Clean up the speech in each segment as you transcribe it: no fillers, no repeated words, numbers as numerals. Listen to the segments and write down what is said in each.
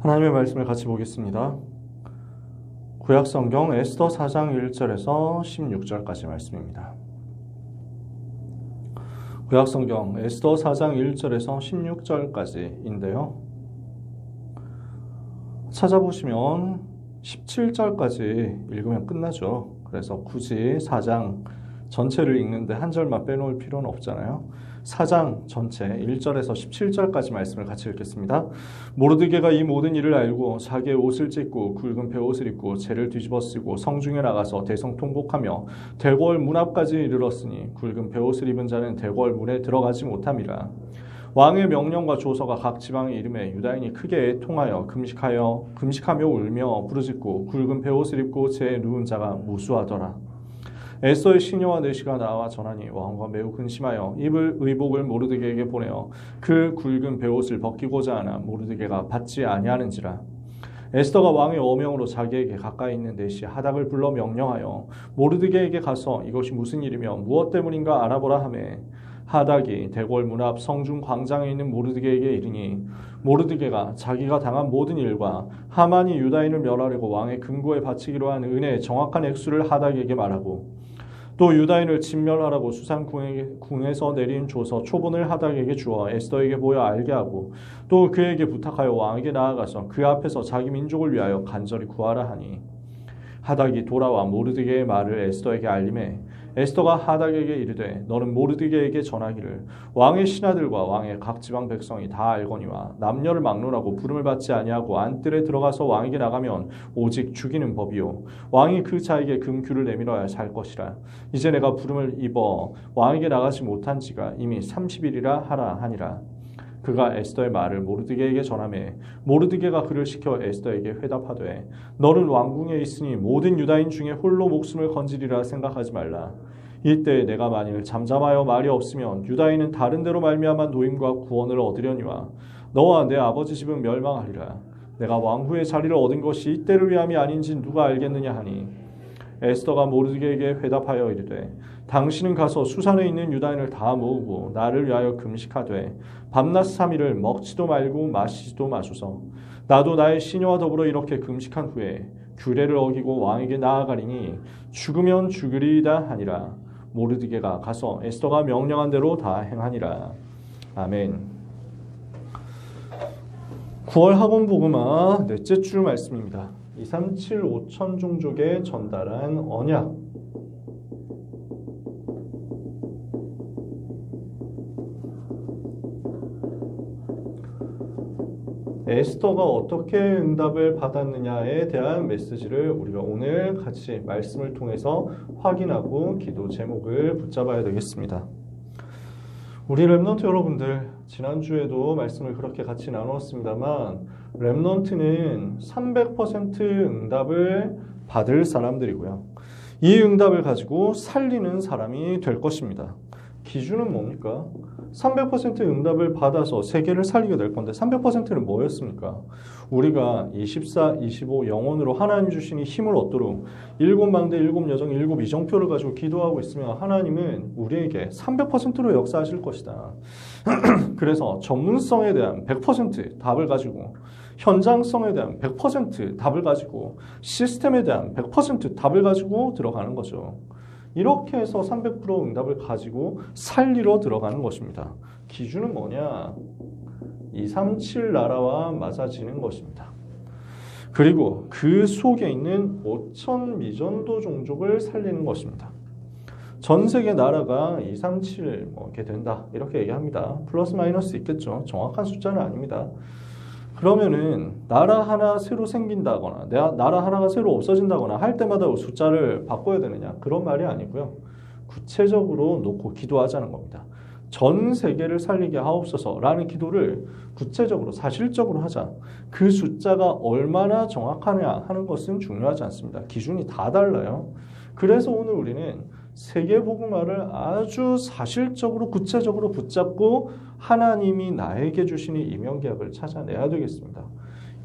하나님의 말씀을 같이 보겠습니다. 구약성경 에스더 4장 1절에서 16절까지 말씀입니다. 구약성경 에스더 4장 1절에서 16절까지인데요. 찾아보시면 17절까지 읽으면 끝나죠. 그래서 굳이 4장 전체를 읽는데 한 절만 빼놓을 필요는 없잖아요. 4장 전체 1절에서 17절까지 말씀을 같이 읽겠습니다. 모르드게가 이 모든 일을 알고 자기의 옷을 찢고 굵은 베옷을 입고 재를 뒤집어 쓰고 성중에 나가서 대성통곡하며 대궐 문 앞까지 이르렀으니 굵은 베옷을 입은 자는 대궐 문에 들어가지 못함이라. 왕의 명령과 조서가 각 지방에 이름에 유다인이 크게 애통하여 금식하며 울며 부르짖고 굵은 베옷을 입고 재에 누운 자가 무수하더라. 에스더의 시녀와 내시가 나와 전하니 왕과 매우 근심하여 입을 의복을 모르드게에게 보내어 그 굵은 베옷을 벗기고자 하나 모르드게가 받지 아니하는지라. 에스더가 왕의 어명으로 자기에게 가까이 있는 내시 하닥을 불러 명령하여 모르드게에게 가서 이것이 무슨 일이며 무엇 때문인가 알아보라 하매 하닥이 대궐 문 앞 성중 광장에 있는 모르드게에게 이르니 모르드게가 자기가 당한 모든 일과 하만이 유다인을 멸하려고 왕의 금고에 바치기로 한 은혜의 정확한 액수를 하닥에게 말하고 또 유다인을 진멸하라고 수산궁에서 내린 조서 초본을 하닥에게 주어 에스더에게 보여 알게 하고 또 그에게 부탁하여 왕에게 나아가서 그 앞에서 자기 민족을 위하여 간절히 구하라 하니 하닥이 돌아와 모르드게의 말을 에스더에게 알림해 에스더가 하닥에게 이르되 너는 모르드게에게 전하기를 왕의 신하들과 왕의 각 지방 백성이 다 알거니와 남녀를 막론하고 부름을 받지 아니하고 안뜰에 들어가서 왕에게 나가면 오직 죽이는 법이요 왕이 그 자에게 금규를 내밀어야 살 것이라. 이제 내가 부름을 입어 왕에게 나가지 못한 지가 이미 30일이라 하라 하니라. 그가 에스더의 말을 모르드게에게 전하매 모르드게가 그를 시켜 에스더에게 회답하되 너는 왕궁에 있으니 모든 유다인 중에 홀로 목숨을 건지리라 생각하지 말라. 이때 내가 만일 잠잠하여 말이 없으면 유다인은 다른 데로 말미암아 노임과 구원을 얻으려니와 너와 내 아버지 집은 멸망하리라. 내가 왕후의 자리를 얻은 것이 이때를 위함이 아닌지 누가 알겠느냐 하니 에스더가 모르드게에게 회답하여 이르되 당신은 가서 수산에 있는 유다인을 다 모으고 나를 위하여 금식하되 밤낮 3일을 먹지도 말고 마시지도 마소서. 나도 나의 시녀와 더불어 이렇게 금식한 후에 규례를 어기고 왕에게 나아가리니 죽으면 죽으리이다 하니라. 모르드게가 가서 에스더가 명령한 대로 다 행하니라. 아멘. 9월 학원 복음화 넷째 주 말씀입니다. 237 5천 종족에 전달한 언약. 에스더가 어떻게 응답을 받았느냐에 대한 메시지를 우리가 오늘 같이 말씀을 통해서 확인하고 기도 제목을 붙잡아야 되겠습니다. 우리 렘넌트 여러분들, 지난주에도 말씀을 그렇게 같이 나누었습니다만 렘넌트는 300% 응답을 받을 사람들이고요. 이 응답을 가지고 살리는 사람이 될 것입니다. 기준은 뭡니까? 300% 응답을 받아서 세계를 살리게 될 건데 300%는 뭐였습니까? 우리가 24, 25 영혼으로 하나님 주시니 힘을 얻도록 7망대, 7여정, 7이정표를 가지고 기도하고 있으면 하나님은 우리에게 300%로 역사하실 것이다. 그래서 전문성에 대한 100% 답을 가지고 현장성에 대한 100% 답을 가지고 시스템에 대한 100% 답을 가지고 들어가는 거죠. 이렇게 해서 300% 응답을 가지고 살리러 들어가는 것입니다. 기준은 뭐냐? 237 나라와 맞아지는 것입니다. 그리고 그 속에 있는 5천 미전도 종족을 살리는 것입니다. 전 세계 나라가 237 이렇게 된다 이렇게 얘기합니다. 플러스 마이너스 있겠죠. 정확한 숫자는 아닙니다. 그러면은 나라 하나 새로 생긴다거나 나라 하나가 새로 없어진다거나 할 때마다 숫자를 바꿔야 되느냐 그런 말이 아니고요. 구체적으로 놓고 기도하자는 겁니다. 전 세계를 살리게 하옵소서라는 기도를 구체적으로 사실적으로 하자. 그 숫자가 얼마나 정확하냐 하는 것은 중요하지 않습니다. 기준이 다 달라요. 그래서 오늘 우리는 세계복음화를 아주 사실적으로 구체적으로 붙잡고 하나님이 나에게 주시는 임명계약을 찾아내야 되겠습니다.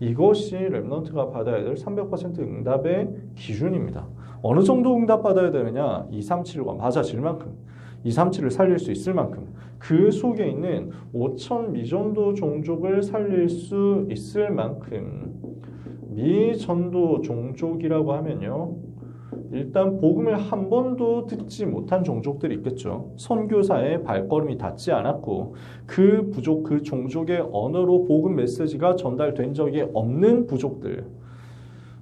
이것이 렘넌트가 받아야 될 300% 응답의 기준입니다. 어느 정도 응답받아야 되느냐? 237과 맞아질 만큼, 237을 살릴 수 있을 만큼 그 속에 있는 5천 미전도 종족을 살릴 수 있을 만큼 미전도 종족이라고 하면요. 일단 복음을 한 번도 듣지 못한 종족들이 있겠죠. 선교사의 발걸음이 닿지 않았고 그 부족, 그 종족의 언어로 복음 메시지가 전달된 적이 없는 부족들.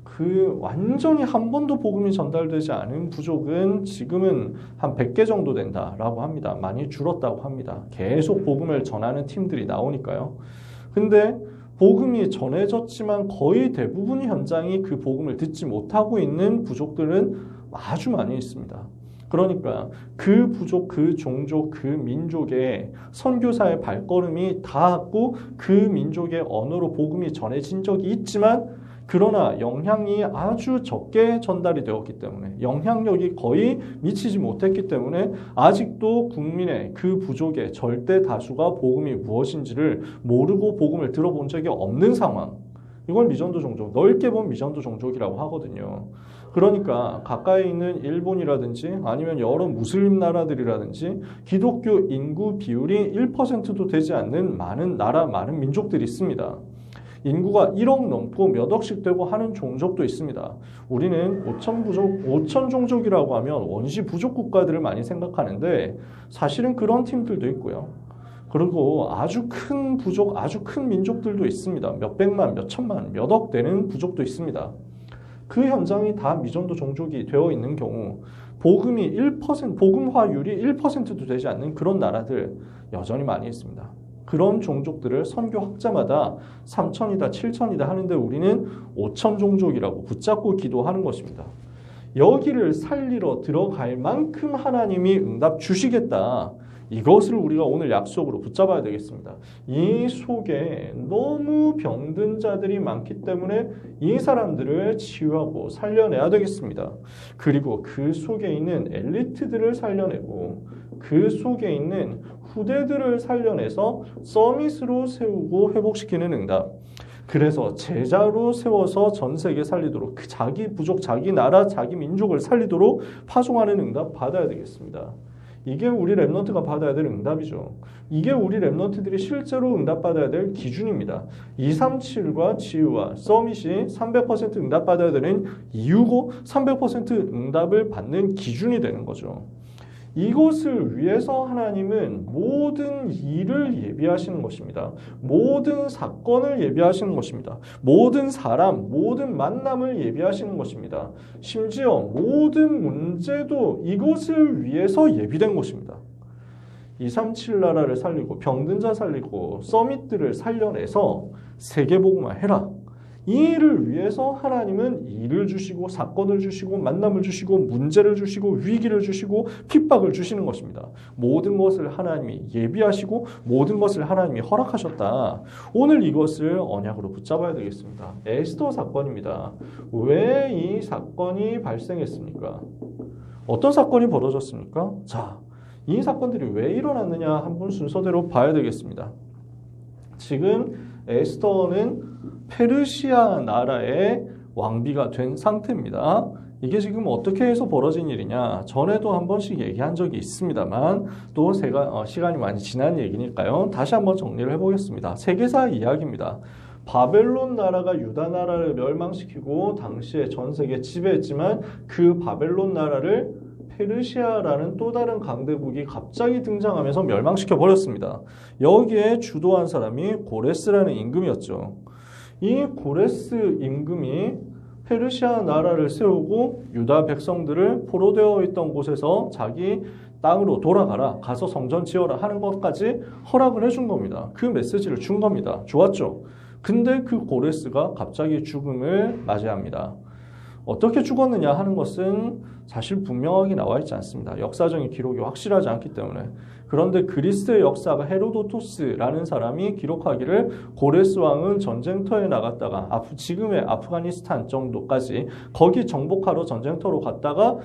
그 완전히 한 번도 복음이 전달되지 않은 부족은 지금은 한 100개 정도 된다라고 합니다. 많이 줄었다고 합니다. 계속 복음을 전하는 팀들이 나오니까요. 근데 복음이 전해졌지만 거의 대부분의 현장이 그 복음을 듣지 못하고 있는 부족들은 아주 많이 있습니다. 그러니까 그 부족, 그 종족, 그 민족의 선교사의 발걸음이 닿았고 그 민족의 언어로 복음이 전해진 적이 있지만 그러나 영향이 아주 적게 전달이 되었기 때문에 영향력이 거의 미치지 못했기 때문에 아직도 국민의 그 부족의 절대 다수가 복음이 무엇인지를 모르고 복음을 들어본 적이 없는 상황. 이걸 미전도 종족, 넓게 본 미전도 종족이라고 하거든요. 그러니까 가까이 있는 일본이라든지 아니면 여러 무슬림 나라들이라든지 기독교 인구 비율이 1%도 되지 않는 많은 나라, 많은 민족들이 있습니다. 인구가 1억 넘고 몇 억씩 되고 하는 종족도 있습니다. 우리는 5천 종족이라고 하면 원시 부족 국가들을 많이 생각하는데 사실은 그런 팀들도 있고요. 그리고 아주 큰 부족, 아주 큰 민족들도 있습니다. 몇 백만, 몇 천만, 몇 억 되는 부족도 있습니다. 그 현장이 다 미전도 종족이 되어 있는 경우 복음이 1%, 복음화율이 1%도 되지 않는 그런 나라들 여전히 많이 있습니다. 그런 종족들을 선교학자마다 3천이다, 7천이다 하는데 우리는 5천 종족이라고 붙잡고 기도하는 것입니다. 여기를 살리러 들어갈 만큼 하나님이 응답 주시겠다. 이것을 우리가 오늘 약속으로 붙잡아야 되겠습니다. 이 속에 너무 병든 자들이 많기 때문에 이 사람들을 치유하고 살려내야 되겠습니다. 그리고 그 속에 있는 엘리트들을 살려내고 그 속에 있는 후대들을 살려내서 서밋으로 세우고 회복시키는 응답. 그래서 제자로 세워서 전 세계 살리도록 자기 부족, 자기 나라, 자기 민족을 살리도록 파송하는 응답 받아야 되겠습니다. 이게 우리 랩넌트가 받아야 될 응답이죠. 이게 우리 랩넌트들이 실제로 응답받아야 될 기준입니다. 237과 지유와 서밋이 300% 응답받아야 되는 이유고 300% 응답을 받는 기준이 되는 거죠. 이것을 위해서 하나님은 모든 일을 예비하시는 것입니다. 모든 사건을 예비하시는 것입니다. 모든 사람, 모든 만남을 예비하시는 것입니다. 심지어 모든 문제도 이것을 위해서 예비된 것입니다. 237 나라를 살리고 병든 자 살리고 서밋들을 살려내서 세계복음화 해라. 이 일을 위해서 하나님은 일을 주시고 사건을 주시고 만남을 주시고 문제를 주시고 위기를 주시고 핍박을 주시는 것입니다. 모든 것을 하나님이 예비하시고 모든 것을 하나님이 허락하셨다. 오늘 이것을 언약으로 붙잡아야 되겠습니다. 에스더 사건입니다. 왜 이 사건이 발생했습니까? 어떤 사건이 벌어졌습니까? 자, 이 사건들이 왜 일어났느냐 한번 순서대로 봐야 되겠습니다. 지금 에스더는 페르시아 나라의 왕비가 된 상태입니다. 이게 지금 어떻게 해서 벌어진 일이냐? 전에도 한 번씩 얘기한 적이 있습니다만 또 시간이 많이 지난 얘기니까요. 다시 한번 정리를 해보겠습니다. 세계사 이야기입니다. 바벨론 나라가 유다 나라를 멸망시키고 당시에 전 세계 지배했지만 그 바벨론 나라를 페르시아라는 또 다른 강대국이 갑자기 등장하면서 멸망시켜 버렸습니다. 여기에 주도한 사람이 고레스라는 임금이었죠. 이 고레스 임금이 페르시아 나라를 세우고 유다 백성들을 포로되어 있던 곳에서 자기 땅으로 돌아가라, 가서 성전 지어라 하는 것까지 허락을 해준 겁니다. 그 메시지를 준 겁니다. 좋았죠? 근데 그 고레스가 갑자기 죽음을 맞이합니다. 어떻게 죽었느냐 하는 것은 사실 분명하게 나와 있지 않습니다. 역사적인 기록이 확실하지 않기 때문에. 그런데 그리스의 역사가 헤로도토스라는 사람이 기록하기를 고레스 왕은 전쟁터에 나갔다가 지금의 아프가니스탄 정도까지 거기 정복하러 전쟁터로 갔다가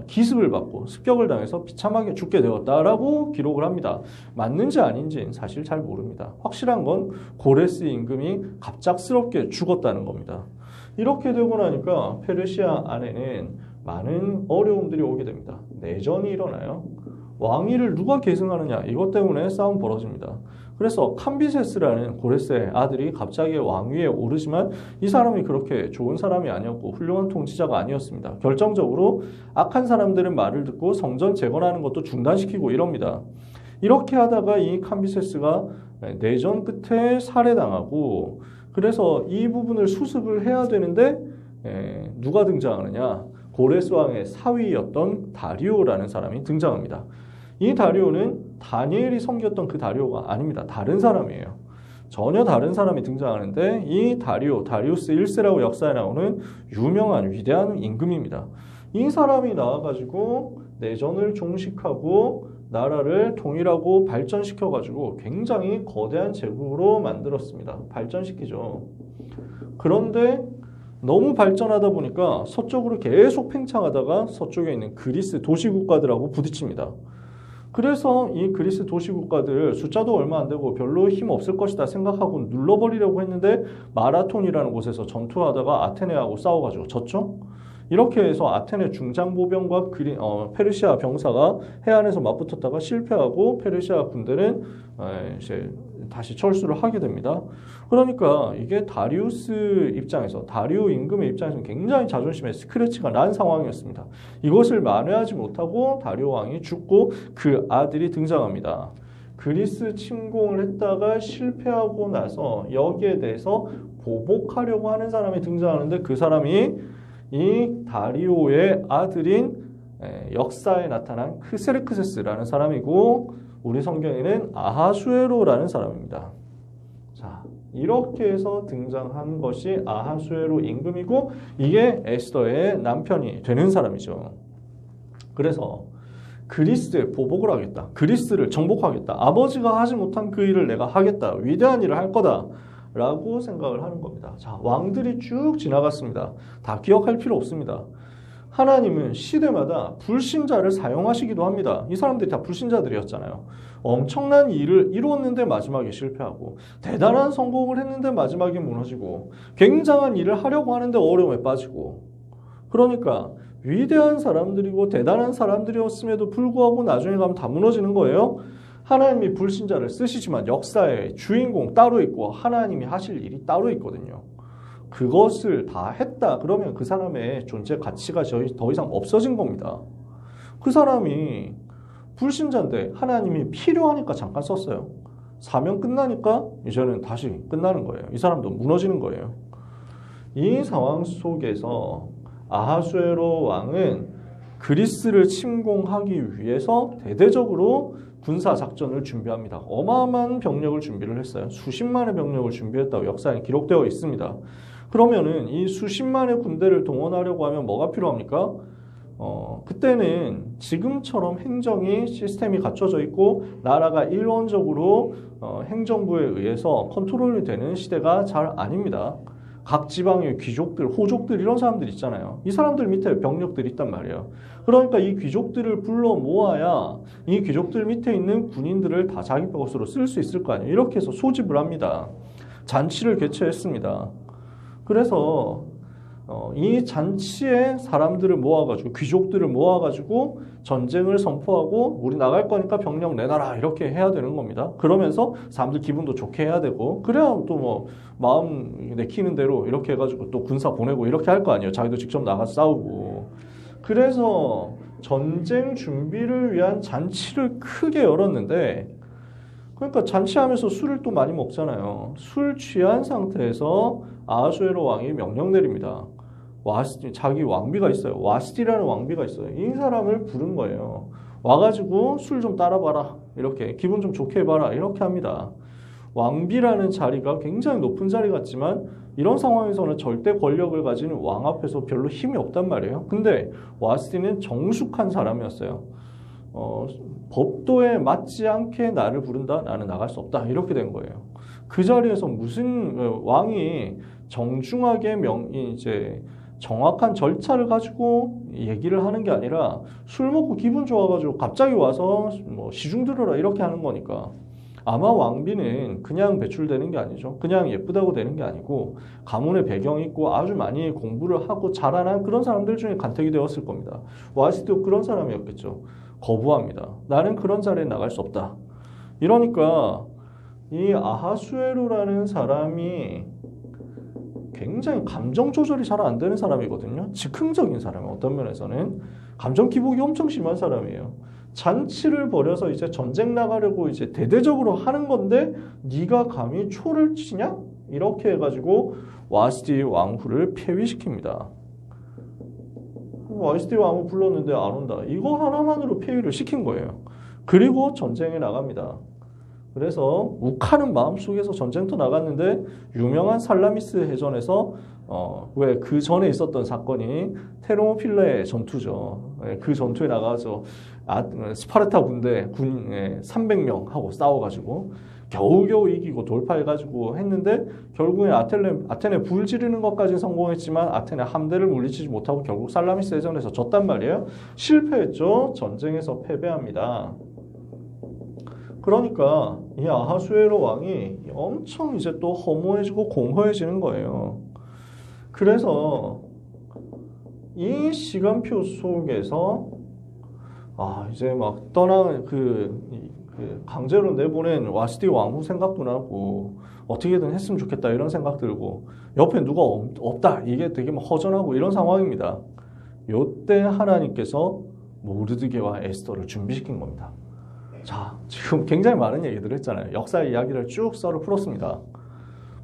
기습을 받고 습격을 당해서 비참하게 죽게 되었다라고 기록을 합니다. 맞는지 아닌지는 사실 잘 모릅니다. 확실한 건 고레스 임금이 갑작스럽게 죽었다는 겁니다. 이렇게 되고 나니까 페르시아 안에는 많은 어려움들이 오게 됩니다. 내전이 일어나요. 왕위를 누가 계승하느냐 이것 때문에 싸움 벌어집니다. 그래서 캄비세스라는 고레스의 아들이 갑자기 왕위에 오르지만 이 사람이 그렇게 좋은 사람이 아니었고 훌륭한 통치자가 아니었습니다. 결정적으로 악한 사람들의 말을 듣고 성전 재건하는 것도 중단시키고 이럽니다. 이렇게 하다가 이 캄비세스가 내전 끝에 살해당하고 그래서 이 부분을 수습을 해야 되는데 누가 등장하느냐? 고레스 왕의 사위였던 다리오라는 사람이 등장합니다. 이 다리오는 다니엘이 섬겼던 그 다리오가 아닙니다. 다른 사람이에요. 전혀 다른 사람이 등장하는데 이 다리오, 다리우스 1세라고 역사에 나오는 유명한 위대한 임금입니다. 이 사람이 나와가지고 내전을 종식하고 나라를 통일하고 발전시켜가지고 굉장히 거대한 제국으로 만들었습니다. 발전시키죠. 그런데 너무 발전하다 보니까 서쪽으로 계속 팽창하다가 서쪽에 있는 그리스 도시국가들하고 부딪힙니다. 그래서 이 그리스 도시국가들 숫자도 얼마 안 되고 별로 힘 없을 것이다 생각하고 눌러버리려고 했는데 마라톤이라는 곳에서 전투하다가 아테네하고 싸워가지고 졌죠. 이렇게 해서 아테네 중장보병과 페르시아 병사가 해안에서 맞붙었다가 실패하고 페르시아 군대는 이제 다시 철수를 하게 됩니다. 그러니까 이게 다리우스 입장에서 다리우 임금의 입장에서는 굉장히 자존심에 스크래치가 난 상황이었습니다. 이것을 만회하지 못하고 다리우 왕이 죽고 그 아들이 등장합니다. 그리스 침공을 했다가 실패하고 나서 여기에 대해서 보복하려고 하는 사람이 등장하는데 그 사람이 이 다리오의 아들인 역사에 나타난 크세르크세스라는 사람이고 우리 성경에는 아하수에로라는 사람입니다. 자, 이렇게 해서 등장한 것이 아하수에로 임금이고 이게 에스더의 남편이 되는 사람이죠. 그래서 그리스에 보복을 하겠다. 그리스를 정복하겠다. 아버지가 하지 못한 그 일을 내가 하겠다. 위대한 일을 할 거다. 라고 생각을 하는 겁니다. 자, 왕들이 쭉 지나갔습니다. 다 기억할 필요 없습니다. 하나님은 시대마다 불신자를 사용하시기도 합니다. 이 사람들이 다 불신자들이었잖아요. 엄청난 일을 이루었는데 마지막에 실패하고 대단한 성공을 했는데 마지막에 무너지고 굉장한 일을 하려고 하는데 어려움에 빠지고 그러니까 위대한 사람들이고 대단한 사람들이었음에도 불구하고 나중에 가면 다 무너지는 거예요. 하나님이 불신자를 쓰시지만 역사의 주인공 따로 있고 하나님이 하실 일이 따로 있거든요. 그것을 다 했다 그러면 그 사람의 존재 가치가 더 이상 없어진 겁니다. 그 사람이 불신자인데 하나님이 필요하니까 잠깐 썼어요. 사명 끝나니까 이제는 다시 끝나는 거예요. 이 사람도 무너지는 거예요. 이 상황 속에서 아하수에로 왕은 그리스를 침공하기 위해서 대대적으로 군사작전을 준비합니다. 어마어마한 병력을 준비를 했어요. 수십만의 병력을 준비했다고 역사에 기록되어 있습니다. 그러면은 이 수십만의 군대를 동원하려고 하면 뭐가 필요합니까? 그때는 지금처럼 행정이 시스템이 갖춰져 있고 나라가 일원적으로 행정부에 의해서 컨트롤이 되는 시대가 잘 아닙니다. 각 지방의 귀족들, 호족들 이런 사람들 있잖아요. 이 사람들 밑에 병력들이 있단 말이에요. 그러니까 이 귀족들을 불러 모아야 이 귀족들 밑에 있는 군인들을 다 자기 것으로 쓸 수 있을 거 아니에요. 이렇게 해서 소집을 합니다. 잔치를 개최했습니다. 그래서 이 잔치에 사람들을 모아가지고 귀족들을 모아가지고 전쟁을 선포하고 우리 나갈 거니까 병력 내놔라 이렇게 해야 되는 겁니다. 그러면서 사람들 기분도 좋게 해야 되고 그래야 또 뭐 마음 내키는 대로 이렇게 해가지고 또 군사 보내고 이렇게 할 거 아니에요. 자기도 직접 나가서 싸우고. 그래서 전쟁 준비를 위한 잔치를 크게 열었는데 그러니까 잔치하면서 술을 또 많이 먹잖아요. 술 취한 상태에서 아하수에로 왕이 명령 내립니다. 자기 왕비가 있어요. 와스티라는 왕비가 있어요. 이 사람을 부른 거예요. 와가지고 술 좀 따라봐라. 이렇게 기분 좀 좋게 해봐라. 이렇게 합니다. 왕비라는 자리가 굉장히 높은 자리 같지만 이런 상황에서는 절대 권력을 가진 왕 앞에서 별로 힘이 없단 말이에요. 근데 와스티는 정숙한 사람이었어요. 법도에 맞지 않게 나를 부른다? 나는 나갈 수 없다. 이렇게 된 거예요. 그 자리에서 무슨 왕이 정중하게 이제 정확한 절차를 가지고 얘기를 하는 게 아니라 술 먹고 기분 좋아가지고 갑자기 와서 뭐 시중 들어라 이렇게 하는 거니까 아마 왕비는 그냥 배출되는 게 아니죠. 그냥 예쁘다고 되는 게 아니고 가문의 배경이 있고 아주 많이 공부를 하고 자라난 그런 사람들 중에 간택이 되었을 겁니다. 와스티도 그런 사람이었겠죠. 거부합니다. 나는 그런 자리에 나갈 수 없다. 이러니까 이 아하수에로라는 사람이 굉장히 감정 조절이 잘 안 되는 사람이거든요. 즉흥적인 사람, 어떤 면에서는 감정 기복이 엄청 심한 사람이에요. 잔치를 벌여서 이제 전쟁 나가려고 이제 대대적으로 하는 건데 네가 감히 초를 치냐? 이렇게 해가지고 와시티 왕후를 폐위시킵니다. 와시티 왕후 불렀는데 안 온다. 이거 하나만으로 폐위를 시킨 거예요. 그리고 전쟁에 나갑니다. 그래서 욱하는 마음속에서 전쟁터 나갔는데 유명한 살라미스 해전에서 왜 그 전에 있었던 사건이 테르모필레 전투죠. 그 전투에 나가서 스파르타 군대 군 300명하고 싸워가지고 겨우겨우 이기고 돌파해가지고 했는데 결국에 아테네 불 지르는 것까지 성공했지만 아테네 함대를 물리치지 못하고 결국 살라미스 해전에서 졌단 말이에요. 실패했죠. 전쟁에서 패배합니다. 그러니까 이 아하수에로 왕이 엄청 이제 또 허무해지고 공허해지는 거예요. 그래서 이 시간표 속에서 이제 막 강제로 내보낸 와시티 왕후 생각도 나고 어떻게든 했으면 좋겠다 이런 생각 들고 옆에 누가 없다 이게 되게 막 허전하고 이런 상황입니다. 요때 하나님께서 모르드게와 에스더를 준비시킨 겁니다. 자, 지금 굉장히 많은 얘기들을 했잖아요. 역사의 이야기를 쭉 썰을 풀었습니다.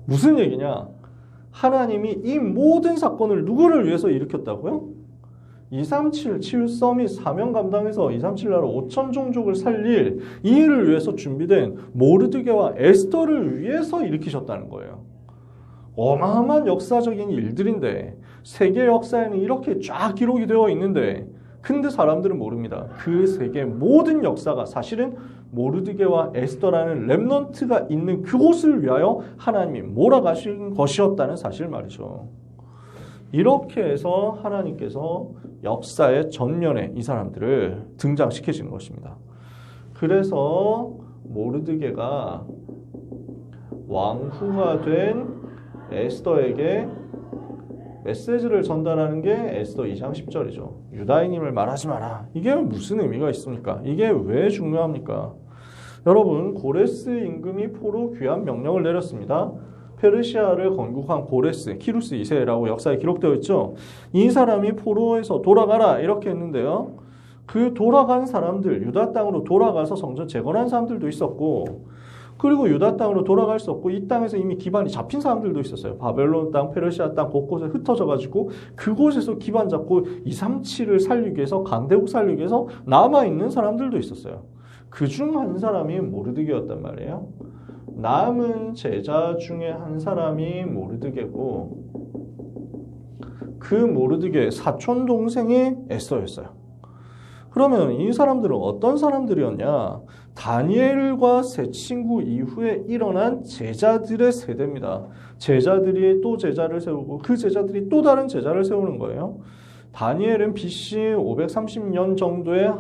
무슨 얘기냐? 하나님이 이 모든 사건을 누구를 위해서 일으켰다고요? 237 치유서 및 사명 감당해서 237 나라 5천 종족을 살릴 이 일을 위해서 준비된 모르드게와 에스더를 위해서 일으키셨다는 거예요. 어마어마한 역사적인 일들인데 세계 역사에는 이렇게 쫙 기록이 되어 있는데 근데 사람들은 모릅니다. 그 세계 모든 역사가 사실은 모르드게와 에스더라는 렘넌트가 있는 그곳을 위하여 하나님이 몰아가신 것이었다는 사실 말이죠. 이렇게 해서 하나님께서 역사의 전면에 이 사람들을 등장시키시는 것입니다. 그래서 모르드게가 왕후가 된 에스더에게 메시지를 전달하는 게 에스더 2장 10절이죠. 유다인임을 말하지 마라. 이게 무슨 의미가 있습니까? 이게 왜 중요합니까? 여러분, 고레스 임금이 포로 귀환 명령을 내렸습니다. 페르시아를 건국한 고레스, 키루스 2세라고 역사에 기록되어 있죠. 이 사람이 포로에서 돌아가라 이렇게 했는데요. 그 돌아간 사람들, 유다 땅으로 돌아가서 성전 재건한 사람들도 있었고 그리고 유다 땅으로 돌아갈 수 없고 이 땅에서 이미 기반이 잡힌 사람들도 있었어요. 바벨론 땅, 페르시아 땅 곳곳에 흩어져가지고 그곳에서 기반 잡고 237을 살리기 위해서 강대국 살리기 위해서 남아있는 사람들도 있었어요. 그중 한 사람이 모르드게였단 말이에요. 남은 제자 중에 한 사람이 모르드게고 그 모르드게의 사촌 동생이 에스더였어요. 그러면 이 사람들은 어떤 사람들이었냐? 다니엘과 세 친구 이후에 일어난 제자들의 세대입니다. 제자들이 또 제자를 세우고 그 제자들이 또 다른 제자를 세우는 거예요. 다니엘은 BC 530년 정도에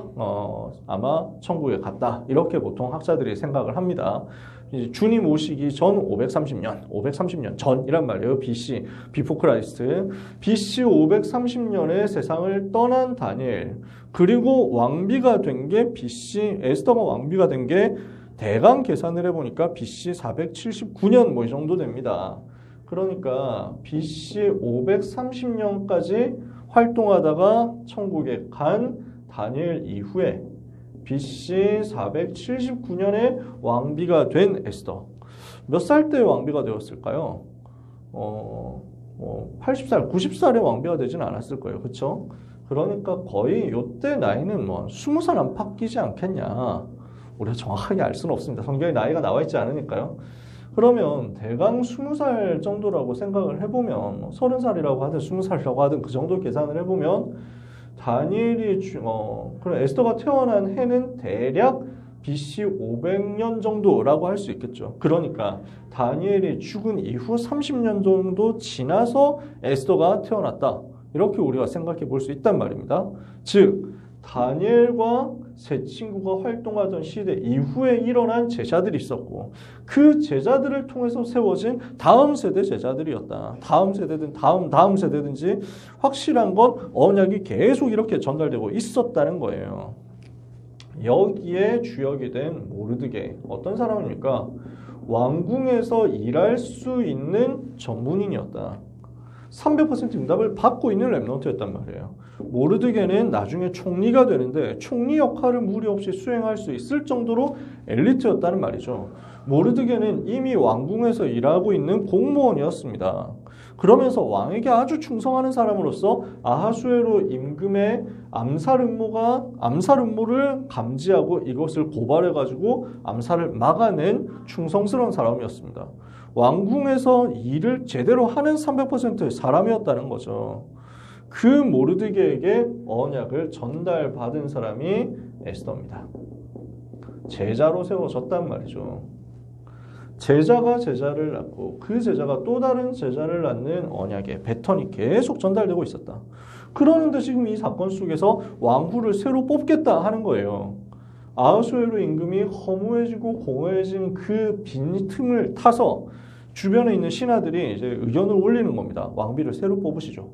아마 천국에 갔다. 이렇게 보통 학자들이 생각을 합니다. 주님 오시기 전 530년 전이란 말이에요. BC, 비포 크라이스트. BC 530년에 세상을 떠난 다니엘. 그리고 왕비가 된 게 BC, 에스더가 왕비가 된 게 대강 계산을 해보니까 BC 479년 뭐 이 정도 됩니다. 그러니까 BC 530년까지 활동하다가 천국에 간 다니엘 이후에 BC 479년에 왕비가 된 에스더. 몇 살 때 왕비가 되었을까요? 80살, 90살에 왕비가 되진 않았을 거예요. 그렇죠? 그러니까 거의 이때 나이는 20살 안팎이지 않겠냐. 우리가 정확하게 알 수는 없습니다. 성경에 나이가 나와 있지 않으니까요. 그러면 대강 20살 정도라고 생각을 해보면 30살이라고 하든 20살이라고 하든 그 정도 계산을 해보면 다니엘이 그럼 에스더가 태어난 해는 대략 BC 500년 정도라고 할 수 있겠죠. 그러니까 다니엘이 죽은 이후 30년 정도 지나서 에스더가 태어났다. 이렇게 우리가 생각해 볼 수 있단 말입니다. 즉 다니엘과 세 친구가 활동하던 시대 이후에 일어난 제자들이 있었고 그 제자들을 통해서 세워진 다음 세대 제자들이었다. 다음 세대든 다음 세대든지 확실한 건 언약이 계속 이렇게 전달되고 있었다는 거예요. 여기에 주역이 된 모르드게 어떤 사람입니까? 왕궁에서 일할 수 있는 전문인이었다. 300% 응답을 받고 있는 랩넌트였단 말이에요. 모르드게는 나중에 총리가 되는데 총리 역할을 무리 없이 수행할 수 있을 정도로 엘리트였다는 말이죠. 모르드게는 이미 왕궁에서 일하고 있는 공무원이었습니다. 그러면서 왕에게 아주 충성하는 사람으로서 아하수에로 임금의 암살 음모를 감지하고 이것을 고발해가지고 암살을 막아낸 충성스러운 사람이었습니다. 왕궁에서 일을 제대로 하는 300%의 사람이었다는 거죠. 그 모르드게에게 언약을 전달받은 사람이 에스더입니다. 제자로 세워졌단 말이죠. 제자가 제자를 낳고 그 제자가 또 다른 제자를 낳는 언약의 배턴이 계속 전달되고 있었다. 그러는데 지금 이 사건 속에서 왕후를 새로 뽑겠다 하는 거예요. 아하수에로 임금이 허무해지고 공허해진 그 빈틈을 타서 주변에 있는 신하들이 이제 의견을 올리는 겁니다. 왕비를 새로 뽑으시죠.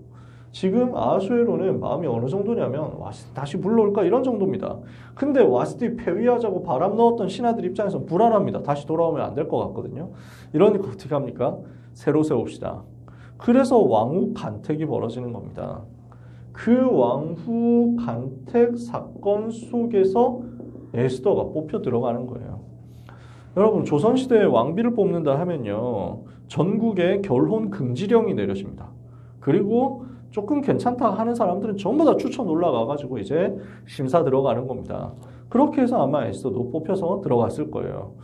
지금 아하수에로는 마음이 어느 정도냐면 와스티 다시 불러올까 이런 정도입니다. 근데 와스티 폐위하자고 바람 넣었던 신하들 입장에서 불안합니다. 다시 돌아오면 안 될 것 같거든요. 이러니까 어떻게 합니까? 새로 세웁시다. 그래서 왕후 간택이 벌어지는 겁니다. 그 왕후 간택 사건 속에서 에스더가 뽑혀 들어가는 거예요. 여러분 조선시대에 왕비를 뽑는다 하면요. 전국에 결혼 금지령이 내려집니다. 그리고 조금 괜찮다 하는 사람들은 전부 다 추천 올라가가지고 이제 심사 들어가는 겁니다. 그렇게 해서 아마 에스더도 뽑혀서 들어갔을 거예요.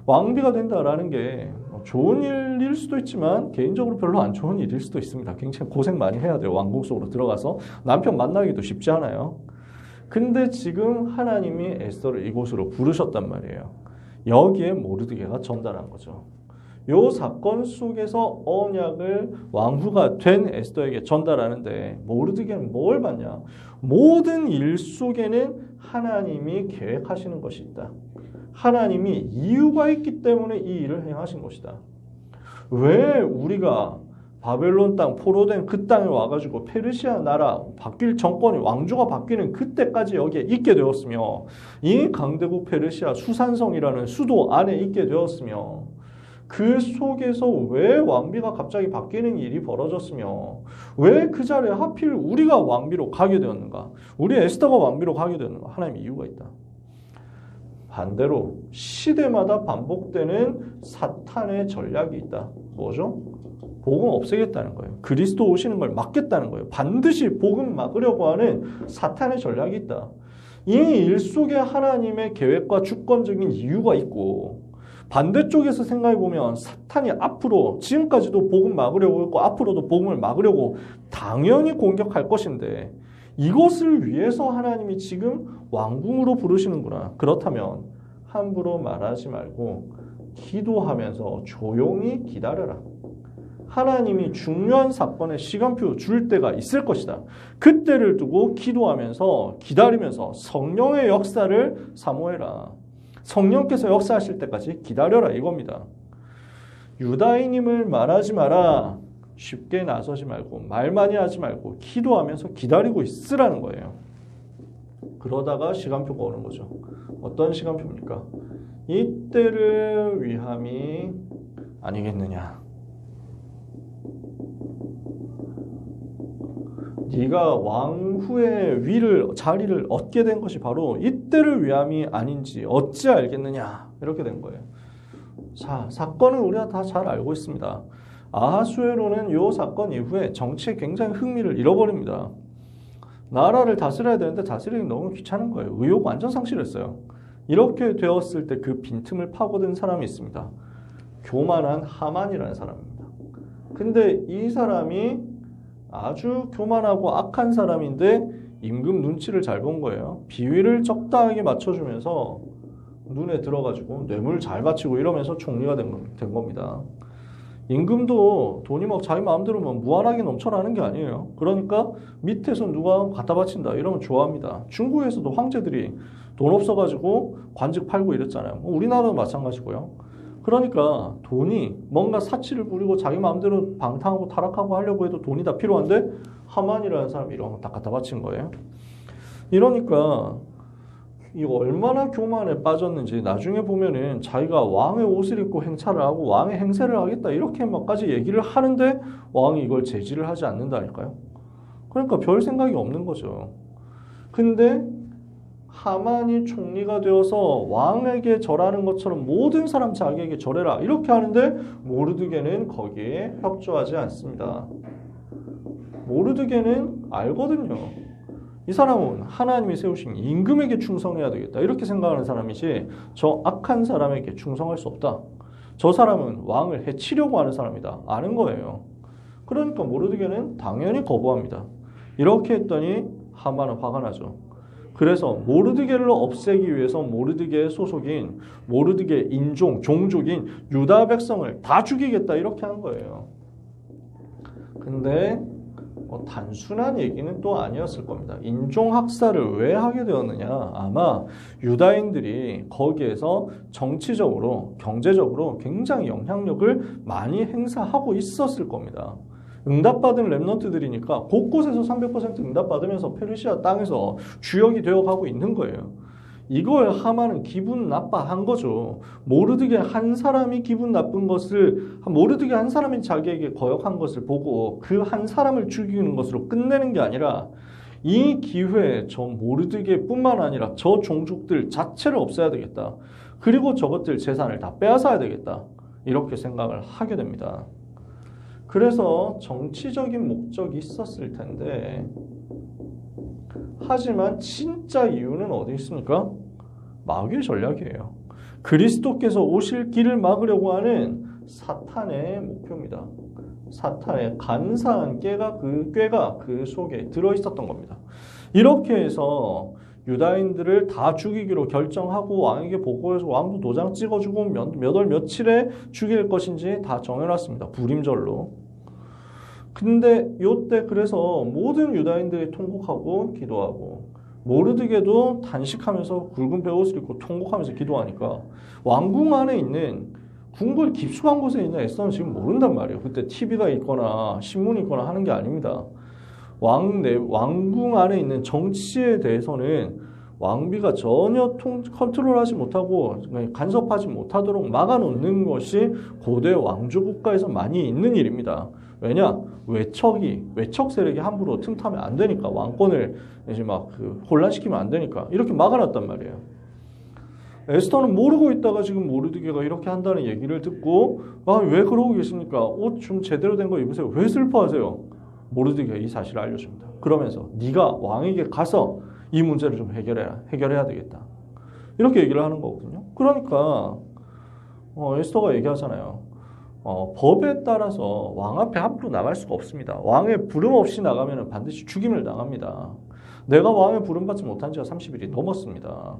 왕비가 된다라는 게 좋은 일일 수도 있지만 개인적으로 별로 안 좋은 일일 수도 있습니다. 굉장히 고생 많이 해야 돼요. 왕궁 속으로 들어가서 남편 만나기도 쉽지 않아요. 근데 지금 하나님이 에스더를 이곳으로 부르셨단 말이에요. 여기에 모르드게가 전달한 거죠. 이 사건 속에서 언약을 왕후가 된 에스더에게 전달하는데 모르드게는 뭘 봤냐? 모든 일 속에는 하나님이 계획하시는 것이 있다. 하나님이 이유가 있기 때문에 이 일을 행하신 것이다. 왜 우리가 바벨론 땅 포로된 그 땅에 와가지고 페르시아 나라 바뀔 정권이 왕조가 바뀌는 그때까지 여기에 있게 되었으며 이 강대국 페르시아 수산성이라는 수도 안에 있게 되었으며 그 속에서 왜 왕비가 갑자기 바뀌는 일이 벌어졌으며 왜 그 자리에 하필 우리가 왕비로 가게 되었는가? 우리 에스더가 왕비로 가게 되었는가? 하나님의 이유가 있다. 반대로 시대마다 반복되는 사탄의 전략이 있다. 뭐죠? 복음 없애겠다는 거예요. 그리스도 오시는 걸 막겠다는 거예요. 반드시 복음 막으려고 하는 사탄의 전략이 있다. 이 일 속에 하나님의 계획과 주권적인 이유가 있고 반대쪽에서 생각해보면 사탄이 앞으로 지금까지도 복음 막으려고 했고 앞으로도 복음을 막으려고 당연히 공격할 것인데 이것을 위해서 하나님이 지금 왕궁으로 부르시는구나. 그렇다면 함부로 말하지 말고 기도하면서 조용히 기다려라. 하나님이 중요한 사건에 시간표 줄 때가 있을 것이다. 그때를 두고 기도하면서 기다리면서 성령의 역사를 사모해라. 성령께서 역사하실 때까지 기다려라 이겁니다. 유다인임을 말하지 마라. 쉽게 나서지 말고 말 많이 하지 말고 기도하면서 기다리고 있으라는 거예요. 그러다가 시간표가 오는 거죠. 어떤 시간표입니까? 이때를 위함이 아니겠느냐. 네가 왕후의 자리를 얻게 된 것이 바로 이때를 위함이 아닌지 어찌 알겠느냐. 이렇게 된 거예요. 자, 사건은 우리가 다 잘 알고 있습니다. 아하수에로는 이 사건 이후에 정치에 굉장히 흥미를 잃어버립니다. 나라를 다스려야 되는데 다스리기 너무 귀찮은 거예요. 의욕 완전 상실했어요. 이렇게 되었을 때 그 빈틈을 파고든 사람이 있습니다. 교만한 하만이라는 사람입니다. 근데 이 사람이 아주 교만하고 악한 사람인데 임금 눈치를 잘 본 거예요. 비위를 적당하게 맞춰주면서 눈에 들어가지고 뇌물 잘 바치고 이러면서 총리가 된 겁니다. 임금도 돈이 막 자기 마음대로 무한하게 넘쳐나는 게 아니에요. 그러니까 밑에서 누가 갖다 바친다 이러면 좋아합니다. 중국에서도 황제들이 돈 없어가지고 관직 팔고 이랬잖아요. 우리나라도 마찬가지고요. 그러니까 돈이 뭔가 사치를 부리고 자기 마음대로 방탕하고 타락하고 하려고 해도 돈이 다 필요한데 하만이라는 사람이 이런 거 다 갖다 바친 거예요. 이러니까 이거 얼마나 교만에 빠졌는지 나중에 보면은 자기가 왕의 옷을 입고 행차를 하고 왕의 행세를 하겠다 이렇게 막까지 얘기를 하는데 왕이 이걸 제지를 하지 않는다니까요. 그러니까 별 생각이 없는 거죠. 근데 하만이 총리가 되어서 왕에게 절하는 것처럼 모든 사람 자기에게 절해라 이렇게 하는데 모르드게는 거기에 협조하지 않습니다. 모르드게는 알거든요. 이 사람은 하나님이 세우신 임금에게 충성해야 되겠다 이렇게 생각하는 사람이지 저 악한 사람에게 충성할 수 없다. 저 사람은 왕을 해치려고 하는 사람이다. 아는 거예요. 그러니까 모르드게는 당연히 거부합니다. 이렇게 했더니 하만은 화가 나죠. 그래서 모르드게를 없애기 위해서 모르드게의 소속인 모르드게의 인종, 종족인 유다 백성을 다 죽이겠다 이렇게 한 거예요. 근데 단순한 얘기는 또 아니었을 겁니다. 인종학살을 왜 하게 되었느냐? 아마 유다인들이 거기에서 정치적으로, 경제적으로 굉장히 영향력을 많이 행사하고 있었을 겁니다. 응답받은 렘넌트들이니까 곳곳에서 300% 응답받으면서 페르시아 땅에서 주역이 되어가고 있는 거예요. 이걸 하만은 기분 나빠한 거죠. 모르드게 한 사람이 기분 나쁜 것을, 모르드게 한 사람이 자기에게 거역한 것을 보고 그 한 사람을 죽이는 것으로 끝내는 게 아니라 이 기회에 저 모르드게뿐만 아니라 저 종족들 자체를 없애야 되겠다. 그리고 저것들 재산을 다 빼앗아야 되겠다. 이렇게 생각을 하게 됩니다. 그래서 정치적인 목적이 있었을 텐데 하지만 진짜 이유는 어디 있습니까? 마귀의 전략이에요. 그리스도께서 오실 길을 막으려고 하는 사탄의 목표입니다. 사탄의 간사한 꾀가 그 속에 들어있었던 겁니다. 이렇게 해서 유다인들을 다 죽이기로 결정하고 왕에게 보고해서 왕도 도장 찍어주고 몇 월 며칠에 죽일 것인지 다 정해놨습니다. 불임절로. 근데 요때 그래서 모든 유다인들이 통곡하고 기도하고 모르드게도 단식하면서 굵은 베옷을 입고 통곡하면서 기도하니까 왕궁 안에 있는 궁궐 깊숙한 곳에 있는 에스더는 지금 모른단 말이에요. 그때 TV가 있거나 신문이 있거나 하는 게 아닙니다. 왕궁 안에 있는 정치에 대해서는 왕비가 전혀 컨트롤하지 못하고 간섭하지 못하도록 막아놓는 것이 고대 왕조 국가에서 많이 있는 일입니다. 왜냐? 외척 세력이 함부로 틈타면 안 되니까 왕권을 이제 막 혼란시키면 안 되니까 이렇게 막아놨단 말이에요. 에스더는 모르고 있다가 지금 모르드게가 이렇게 한다는 얘기를 듣고 왜 그러고 계십니까? 옷 좀 제대로 된 거 입으세요. 왜 슬퍼하세요? 모르드게가 이 사실을 알려줍니다. 그러면서 네가 왕에게 가서 이 문제를 좀 해결해야 되겠다. 이렇게 얘기를 하는 거거든요. 그러니까 에스더가 얘기하잖아요. 법에 따라서 왕 앞에 함부로 나갈 수가 없습니다. 왕의 부름 없이 나가면 반드시 죽임을 당합니다. 내가 왕의 부름 받지 못한 지가 30일이 넘었습니다.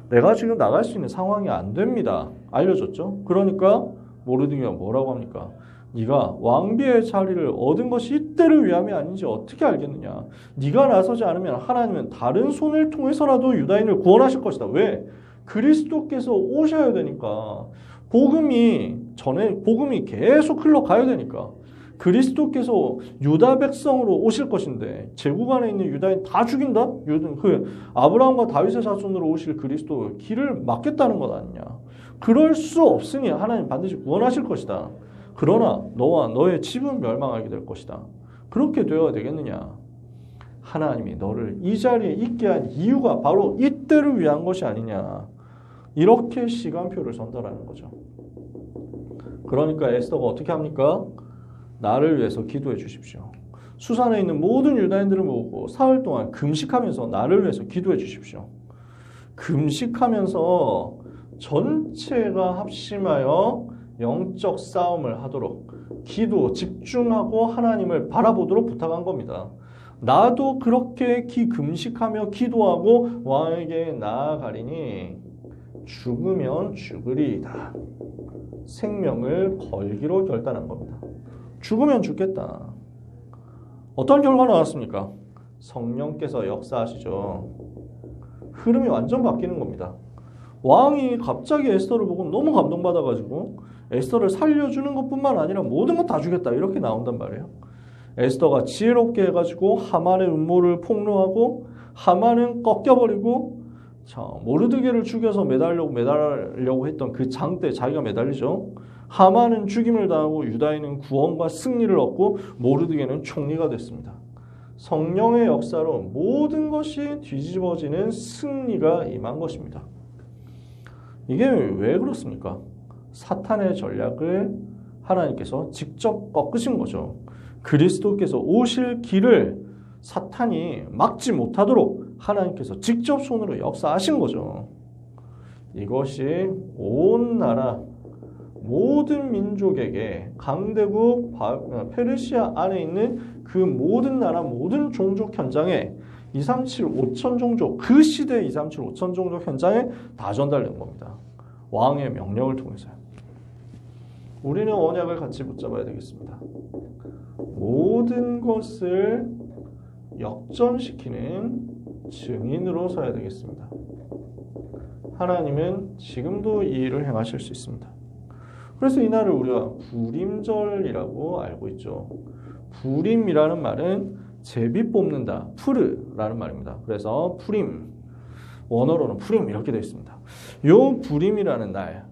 내가 지금 나갈 수 있는 상황이 안 됩니다. 알려줬죠? 그러니까 모르드게가 뭐라고 합니까? 네가 왕비의 자리를 얻은 것이 이때를 위함이 아닌지 어떻게 알겠느냐? 네가 나서지 않으면 하나님은 다른 손을 통해서라도 유다인을 구원하실 것이다. 왜? 그리스도께서 오셔야 되니까. 복음이 계속 흘러가야 되니까. 그리스도께서 유다 백성으로 오실 것인데 제국 안에 있는 유다인 다 죽인다? 아브라함과 다윗의 자손으로 오실 그리스도 길을 막겠다는 것 아니냐? 그럴 수 없으니 하나님 반드시 구원하실 것이다. 그러나 너와 너의 집은 멸망하게 될 것이다. 그렇게 되어야 되겠느냐? 하나님이 너를 이 자리에 있게 한 이유가 바로 이때를 위한 것이 아니냐? 이렇게 시간표를 전달하는 거죠. 그러니까 에스더가 어떻게 합니까? 나를 위해서 기도해 주십시오. 수산에 있는 모든 유다인들을 모으고 사흘 동안 금식하면서 나를 위해서 기도해 주십시오. 금식하면서 전체가 합심하여 영적 싸움을 하도록 집중하고 하나님을 바라보도록 부탁한 겁니다. 나도 그렇게 금식하며 기도하고 왕에게 나아가리니 죽으면 죽으리이다. 생명을 걸기로 결단한 겁니다. 죽으면 죽겠다. 어떤 결과가 나왔습니까? 성령께서 역사하시죠. 흐름이 완전 바뀌는 겁니다. 왕이 갑자기 에스더를 보고 너무 감동받아가지고 에스더를 살려주는 것뿐만 아니라 모든 것 다 주겠다 이렇게 나온단 말이에요. 에스더가 지혜롭게 해가지고 하만의 음모를 폭로하고 하만은 꺾여버리고 자, 모르드게를 죽여서 매달려고 했던 그 장대 자기가 매달리죠. 하만은 죽임을 당하고 유다인은 구원과 승리를 얻고 모르드게는 총리가 됐습니다. 성령의 역사로 모든 것이 뒤집어지는 승리가 임한 것입니다. 이게 왜 그렇습니까? 사탄의 전략을 하나님께서 직접 꺾으신 거죠. 그리스도께서 오실 길을 사탄이 막지 못하도록 하나님께서 직접 손으로 역사하신 거죠. 이것이 온 나라 모든 민족에게 강대국 페르시아 안에 있는 그 모든 나라 모든 종족 현장에 237 5천 종족 그 시대 237 5천 종족 현장에 다 전달된 겁니다. 왕의 명령을 통해서요. 우리는 언약을 같이 붙잡아야 되겠습니다. 모든 것을 역전시키는 증인으로 서야 되겠습니다. 하나님은 지금도 이 일을 행하실 수 있습니다. 그래서 이날을 우리가 부림절이라고 알고 있죠. 부림이라는 말은 제비 뽑는다, 푸르라는 말입니다. 그래서 푸림, 원어로는 푸림 이렇게 되어 있습니다. 요 부림이라는 날,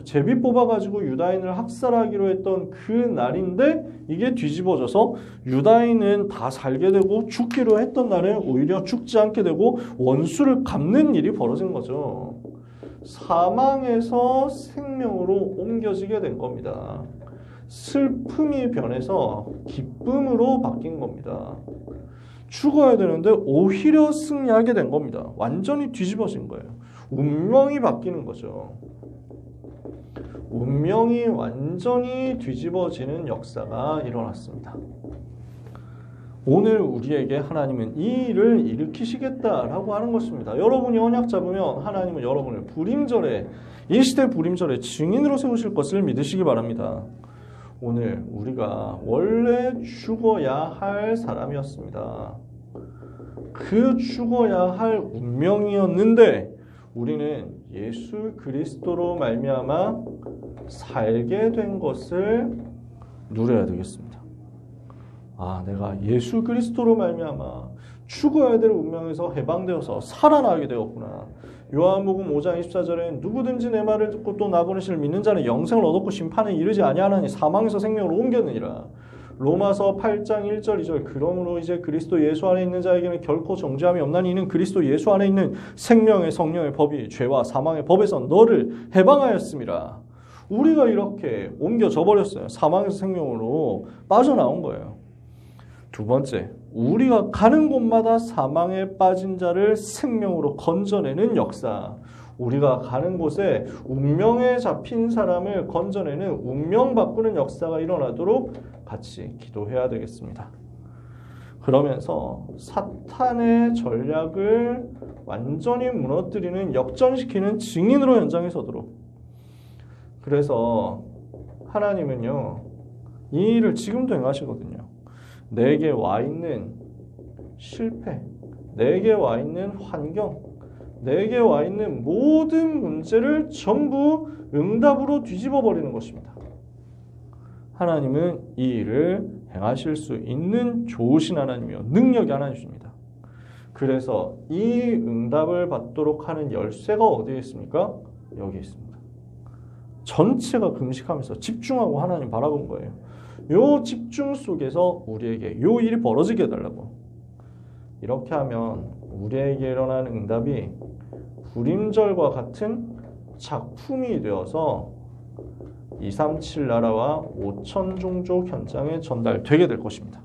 제비 뽑아가지고 유다인을 학살하기로 했던 그 날인데 이게 뒤집어져서 유다인은 다 살게 되고 죽기로 했던 날에 오히려 죽지 않게 되고 원수를 갚는 일이 벌어진 거죠. 사망에서 생명으로 옮겨지게 된 겁니다. 슬픔이 변해서 기쁨으로 바뀐 겁니다. 죽어야 되는데 오히려 승리하게 된 겁니다. 완전히 뒤집어진 거예요. 운명이 바뀌는 거죠. 운명이 완전히 뒤집어지는 역사가 일어났습니다. 오늘 우리에게 하나님은 이 일을 일으키시겠다라고 하는 것입니다. 여러분이 언약 잡으면 하나님은 여러분을 부림절에, 이 시대 부림절에 증인으로 세우실 것을 믿으시기 바랍니다. 오늘 우리가 원래 죽어야 할 사람이었습니다. 그 죽어야 할 운명이었는데 우리는 예수 그리스도로 말미암아 살게 된 것을 누려야 되겠습니다. 아, 내가 예수 그리스도로 말미암아 죽어야 될 운명에서 해방되어서 살아나게 되었구나. 요한복음 5장 24절에 누구든지 내 말을 듣고 또 나 보내시를 믿는 자는 영생을 얻었고 심판에 이르지 아니하나니 사망에서 생명으로 옮겼느니라. 로마서 8장 1절 2절 그러므로 이제 그리스도 예수 안에 있는 자에게는 결코 정죄함이 없나니 이는 그리스도 예수 안에 있는 생명의 성령의 법이 죄와 사망의 법에서 너를 해방하였음이라. 우리가 이렇게 옮겨져 버렸어요. 사망에서 생명으로 빠져나온 거예요. 두 번째, 우리가 가는 곳마다 사망에 빠진 자를 생명으로 건져내는 역사. 우리가 가는 곳에 운명에 잡힌 사람을 건져내는 운명 바꾸는 역사가 일어나도록 같이 기도해야 되겠습니다. 그러면서 사탄의 전략을 완전히 무너뜨리는 역전시키는 증인으로 현장에 서도록. 그래서 하나님은요, 이 일을 지금도 행하시거든요. 내게 와 있는 실패, 내게 와 있는 환경, 내게 와 있는 모든 문제를 전부 응답으로 뒤집어 버리는 것입니다. 하나님은 이 일을 행하실 수 있는 좋으신 하나님이요 능력의 하나님이십니다. 그래서 이 응답을 받도록 하는 열쇠가 어디에 있습니까? 여기 있습니다. 전체가 금식하면서 집중하고 하나님 바라본 거예요. 요 집중 속에서 우리에게 요 일이 벌어지게 해달라고. 이렇게 하면 우리에게 일어나는 응답이 부림절과 같은 작품이 되어서 237 나라와 5천 종족 현장에 전달되게 될 것입니다.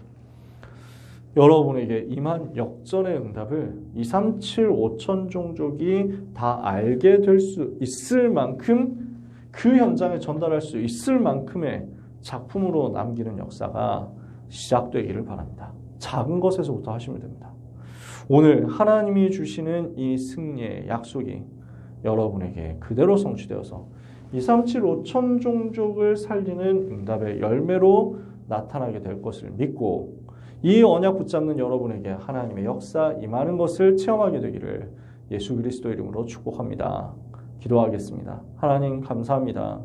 여러분에게 임한 역전의 응답을 237 5천 종족이 다 알게 될 수 있을 만큼 그 현장에 전달할 수 있을 만큼의 작품으로 남기는 역사가 시작되기를 바랍니다. 작은 것에서부터 하시면 됩니다. 오늘 하나님이 주시는 이 승리의 약속이 여러분에게 그대로 성취되어서 237 5천 종족을 살리는 응답의 열매로 나타나게 될 것을 믿고 이 언약 붙잡는 여러분에게 하나님의 역사 임하는 것을 체험하게 되기를 예수 그리스도 이름으로 축복합니다. 기도하겠습니다. 하나님 감사합니다.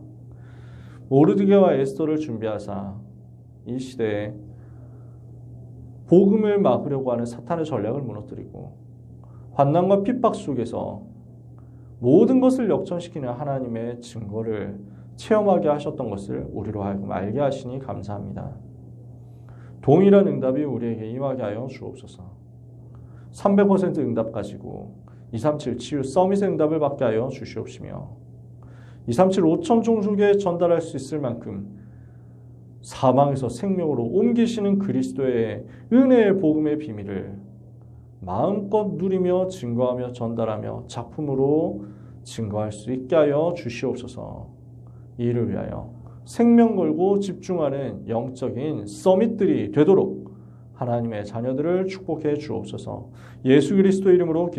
모르드게와 에스더를 준비하사 이 시대에 복음을 막으려고 하는 사탄의 전략을 무너뜨리고 환난과 핍박 속에서 모든 것을 역전시키는 하나님의 증거를 체험하게 하셨던 것을 우리로 하여금 알게 하시니 감사합니다. 동일한 응답이 우리에게 임하게 하여 주옵소서. 300% 응답 가지고 237 치유 서밋의 응답을 받게 하여 주시옵시며 237 5천 종족에 전달할 수 있을 만큼 사망에서 생명으로 옮기시는 그리스도의 은혜의 복음의 비밀을 마음껏 누리며 증거하며 전달하며 작품으로 증거할 수 있게 하여 주시옵소서. 이를 위하여 생명 걸고 집중하는 영적인 서밋들이 되도록 하나님의 자녀들을 축복해 주옵소서. 예수 그리스도 이름으로